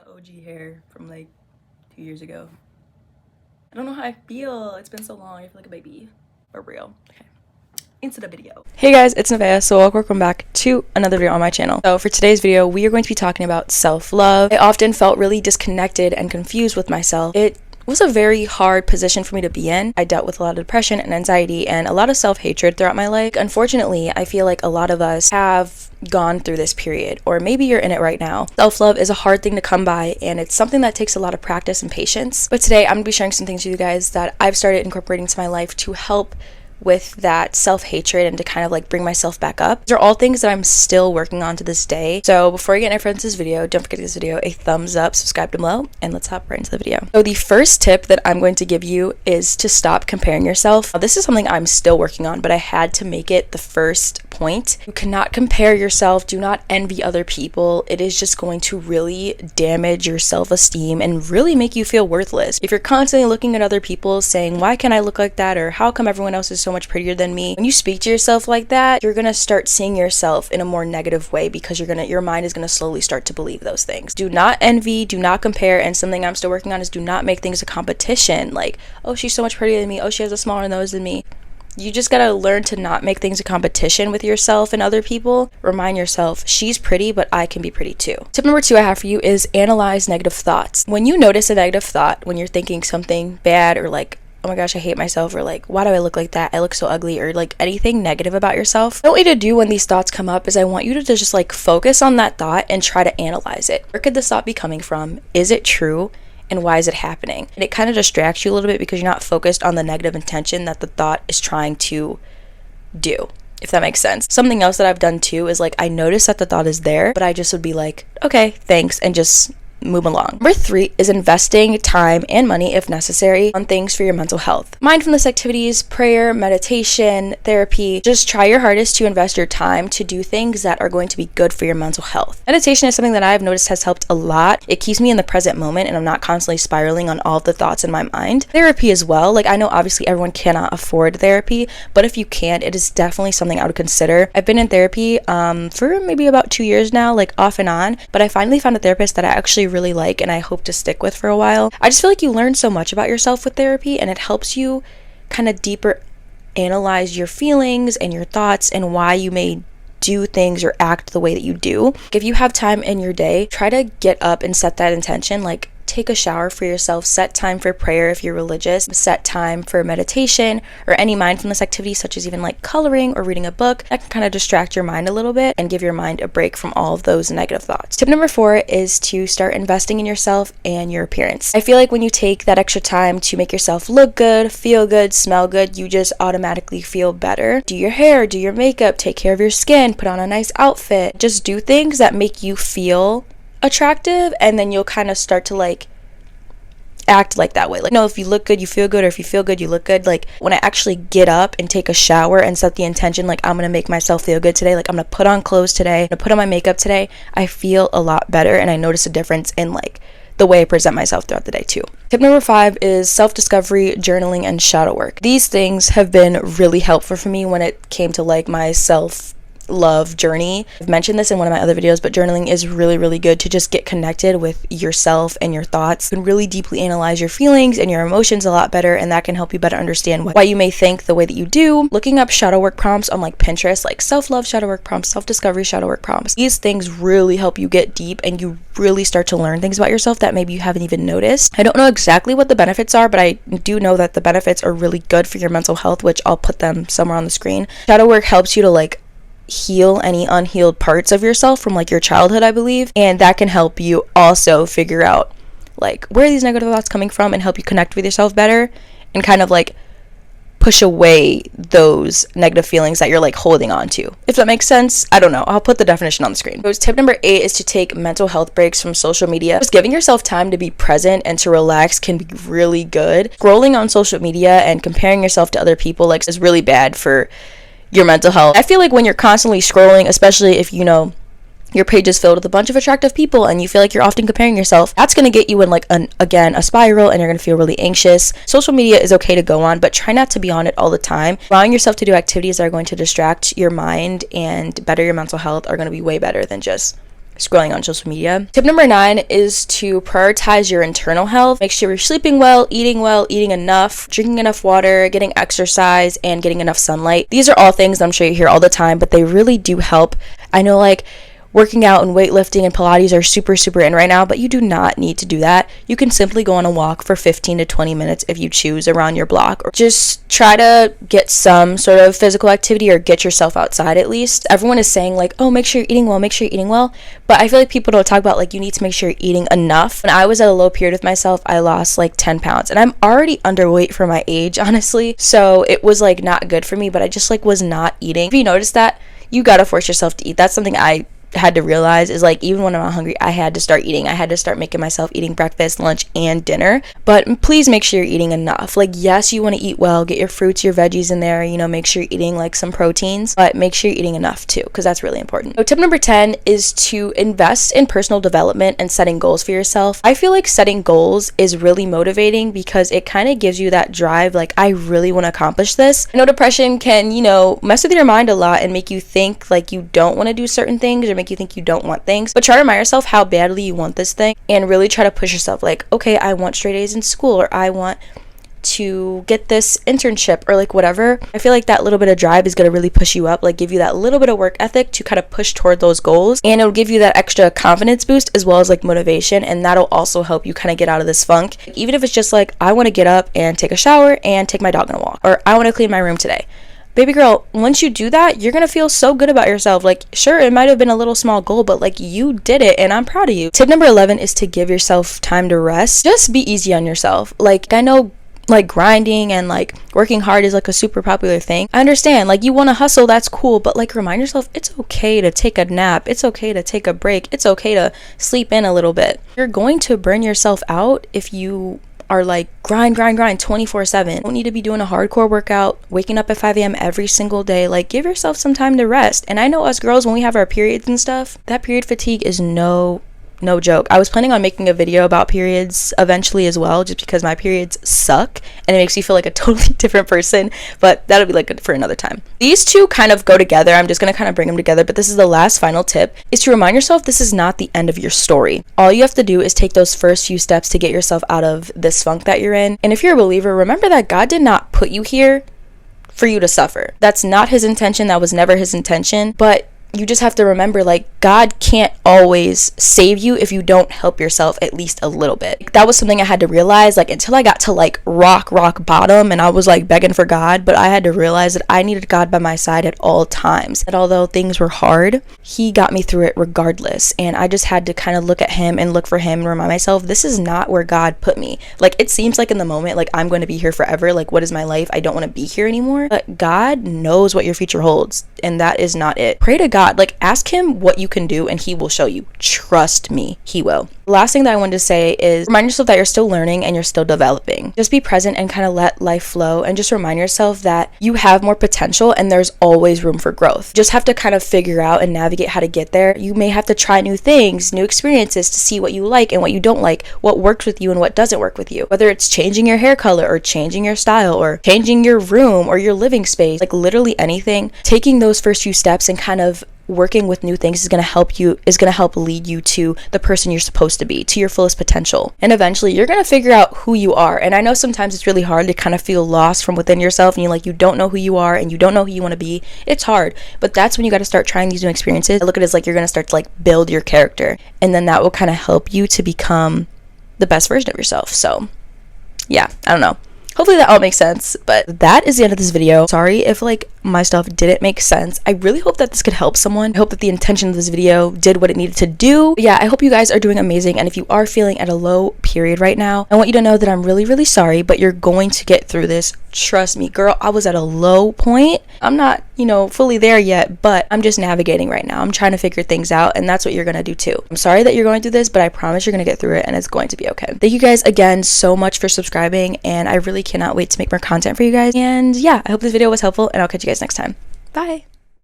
the OG hair from like 2 years ago. I don't know how I feel. It's been so long. I feel like a baby. For real. Okay. Into the video. Hey guys, it's Nevaeh. So welcome back to another video on my channel. So for today's video, we are going to be talking about self-love. I often felt really disconnected and confused with myself. It was a very hard position for me to be in. I dealt with a lot of depression and anxiety and a lot of self-hatred throughout my life. Unfortunately, I feel like a lot of us have gone through this period, or maybe you're in it right now. Self-love is a hard thing to come by, and it's something that takes a lot of practice and patience. But today I'm gonna be sharing some things with you guys that I've started incorporating into my life to help with that self-hatred and to kind of like bring myself back up. These are all things that I'm still working on to this day. So before I get any further into this video, don't forget to give this video a thumbs up, subscribe down below, and let's hop right into the video. So the first tip that I'm going to give you is to stop comparing yourself. Now, this is something I'm still working on, but I had to make it the first point. You cannot compare yourself. Do not envy other people. It is just going to really damage your self-esteem and really make you feel worthless. If you're constantly looking at other people saying, why can't I look like that? Or how come everyone else is so much prettier than me? When you speak to yourself like that, you're gonna start seeing yourself in a more negative way because your mind is gonna slowly start to believe those things. Do not envy, do not compare, and something I'm still working on is do not make things a competition. Like, oh, she's so much prettier than me, oh, she has a smaller nose than me. You just gotta learn to not make things a competition with yourself and other people. Remind yourself, she's pretty, but I can be pretty too. Tip number 2 I have for you is analyze negative thoughts. When you notice a negative thought, when you're thinking something bad or like, oh my gosh, I hate myself, or like, why do I look like that? I look so ugly, or like anything negative about yourself. What I want you to do when these thoughts come up is I want you to just like focus on that thought and try to analyze it. Where could this thought be coming from? Is it true? And why is it happening? And it kind of distracts you a little bit because you're not focused on the negative intention that the thought is trying to do, if that makes sense. Something else that I've done too is like, I notice that the thought is there, but I just would be like, okay, thanks, and just move along. Number 3 is investing time and money, if necessary, on things for your mental health. Mindfulness activities, prayer, meditation, therapy. Just try your hardest to invest your time to do things that are going to be good for your mental health. Meditation is something that I've noticed has helped a lot. It keeps me in the present moment and I'm not constantly spiraling on all of the thoughts in my mind. Therapy as well. Like, I know obviously everyone cannot afford therapy, but if you can, it is definitely something I would consider. I've been in therapy for maybe about 2 years now, like off and on, but I finally found a therapist that I actually really like and I hope to stick with for a while. I just feel like you learn so much about yourself with therapy, and it helps you kind of deeper analyze your feelings and your thoughts and why you may do things or act the way that you do. If you have time in your day, try to get up and set that intention. Like, take a shower for yourself, set time for prayer if you're religious, set time for meditation or any mindfulness activity such as even like coloring or reading a book. That can kind of distract your mind a little bit and give your mind a break from all of those negative thoughts. Tip number 4 is to start investing in yourself and your appearance. I feel like when you take that extra time to make yourself look good, feel good, smell good, you just automatically feel better. Do your hair, do your makeup, take care of your skin, put on a nice outfit. Just do things that make you feel attractive, and then you'll kind of start to like act like that way. Like, no, if you look good, you feel good, or if you feel good, you look good. Like, when I actually get up and take a shower and set the intention, like, I'm gonna make myself feel good today, like I'm gonna put on clothes today, I'm gonna put on my makeup today, I feel a lot better, and I notice a difference in like the way I present myself throughout the day too. Tip number 5 is self-discovery, journaling, and shadow work. These things have been really helpful for me when it came to like my self-love journey. I've mentioned this in one of my other videos, but journaling is really, really good to just get connected with yourself and your thoughts. You can really deeply analyze your feelings and your emotions a lot better, and that can help you better understand why you may think the way that you do. Looking up shadow work prompts on like Pinterest, like self-love shadow work prompts, self-discovery shadow work prompts. These things really help you get deep and you really start to learn things about yourself that maybe you haven't even noticed. I don't know exactly what the benefits are, but I do know that the benefits are really good for your mental health, which I'll put them somewhere on the screen. Shadow work helps you to like heal any unhealed parts of yourself from like your childhood, I believe, and that can help you also figure out like where are these negative thoughts coming from and help you connect with yourself better and kind of like push away those negative feelings that you're like holding on to, if that makes sense. I don't know, I'll put the definition on the screen. So tip number 8 is to take mental health breaks from social media. Just giving yourself time to be present and to relax can be really good. Scrolling on social media and comparing yourself to other people like is really bad for your mental health. I feel like when you're constantly scrolling, especially if you know your page is filled with a bunch of attractive people and you feel like you're often comparing yourself, that's going to get you in like a spiral, and you're going to feel really anxious. Social media is okay to go on, but try not to be on it all the time. Allowing yourself to do activities that are going to distract your mind and better your mental health are going to be way better than just scrolling on social media. Tip number 9 is to prioritize your internal health. Make sure you're sleeping well, eating enough, drinking enough water, getting exercise, and getting enough sunlight. These are all things I'm sure you hear all the time, but they really do help. I know, like, working out and weightlifting and Pilates are super in right now, but you do not need to do that. You can simply go on a walk for 15 to 20 minutes if you choose around your block, or just try to get some sort of physical activity or get yourself outside at least. Everyone is saying like, oh, make sure you're eating well, but I feel like people don't talk about like you need to make sure you're eating enough. When I was at a low period with myself, I lost like 10 pounds and I'm already underweight for my age, honestly, so it was like not good for me, but I just like was not eating. If you notice that, you gotta force yourself to eat. That's something I had to realize, is like even when I'm not hungry, I had to start eating. I had to start making myself eating breakfast, lunch, and dinner. But please make sure you're eating enough. Like, yes, you want to eat well, get your fruits, your veggies in there, you know, make sure you're eating like some proteins, but make sure you're eating enough too, because that's really important. So tip number 10 is to invest in personal development and setting goals for yourself. I feel like setting goals is really motivating because it kind of gives you that drive, like, I really want to accomplish this. I know depression can, you know, mess with your mind a lot and make you think like you don't want to do certain things, or make you think you don't want things, but try to remind yourself how badly you want this thing and really try to push yourself, like, okay, I want straight A's in school, or I want to get this internship, or like whatever. I feel like that little bit of drive is going to really push you up, like give you that little bit of work ethic to kind of push toward those goals, and it'll give you that extra confidence boost as well as like motivation, and that'll also help you kind of get out of this funk. Even if it's just like, I want to get up and take a shower and take my dog on a walk, or I want to clean my room today. Baby girl, once you do that, you're gonna feel so good about yourself. Like, sure, it might have been a little small goal, but like you did it and I'm proud of you. Tip number 11 is to give yourself time to rest. Just be easy on yourself. Like, I know like grinding and like working hard is like a super popular thing. I understand, like you want to hustle, that's cool, but like remind yourself it's okay to take a nap, it's okay to take a break, it's okay to sleep in a little bit. You're going to burn yourself out if you are like grind 24/7. You don't need to be doing a hardcore workout, waking up at 5 a.m. every single day. Like, give yourself some time to rest. And I know us girls, when we have our periods and stuff, that period fatigue is no joke. I was planning on making a video about periods eventually as well, just because my periods suck and it makes me feel like a totally different person, but that'll be like good for another time. These two kind of go together. I'm just going to kind of bring them together, but this is the last final tip, is to remind yourself this is not the end of your story. All you have to do is take those first few steps to get yourself out of this funk that you're in. And if you're a believer, remember that God did not put you here for you to suffer. That's not his intention. That was never his intention. But you just have to remember, like, God can't always save you if you don't help yourself at least a little bit. That was something I had to realize, like, until I got to like rock bottom and I was like begging for God, but I had to realize that I needed God by my side at all times. That although things were hard, he got me through it regardless. And I just had to kind of look at him and look for him and remind myself, this is not where God put me. Like, it seems like in the moment, like I'm going to be here forever. Like, what is my life? I don't want to be here anymore. But God knows what your future holds, and that is not it. Pray to God. Like, ask him what you can do and he will show you. Trust me, he will. The last thing that I wanted to say is remind yourself that you're still learning and you're still developing. Just be present and kind of let life flow, and just remind yourself that you have more potential and there's always room for growth. Just have to kind of figure out and navigate how to get there. You may have to try new things, new experiences to see what you like and what you don't like, what works with you and what doesn't work with you. Whether it's changing your hair color or changing your style or changing your room or your living space, like literally anything. Taking those first few steps and kind of working with new things is going to help lead you to the person you're supposed to be, to your fullest potential. And eventually you're going to figure out who you are. And I know sometimes it's really hard to kind of feel lost from within yourself and you don't know who you are and you don't know who you want to be. It's hard, but that's when you got to start trying these new experiences. I look at it as like you're going to start to like build your character, and then that will kind of help you to become the best version of yourself. So yeah, I don't know. Hopefully that all makes sense, but that is the end of this video. Sorry if like my stuff didn't make sense. I really hope that this could help someone. I hope that the intention of this video did what it needed to do. But yeah, I hope you guys are doing amazing, and if you are feeling at a low period right now, I want you to know that I'm really sorry, but you're going to get through this. Trust me, girl, I was at a low point. I'm not, fully there yet, but I'm just navigating right now. I'm trying to figure things out, and that's what you're gonna do too. I'm sorry that you're going through this, but I promise you're gonna get through it and it's going to be okay. Thank you guys again so much for subscribing, and I really cannot wait to make more content for you guys. And yeah, I hope this video was helpful, and I'll catch you guys next time. Bye.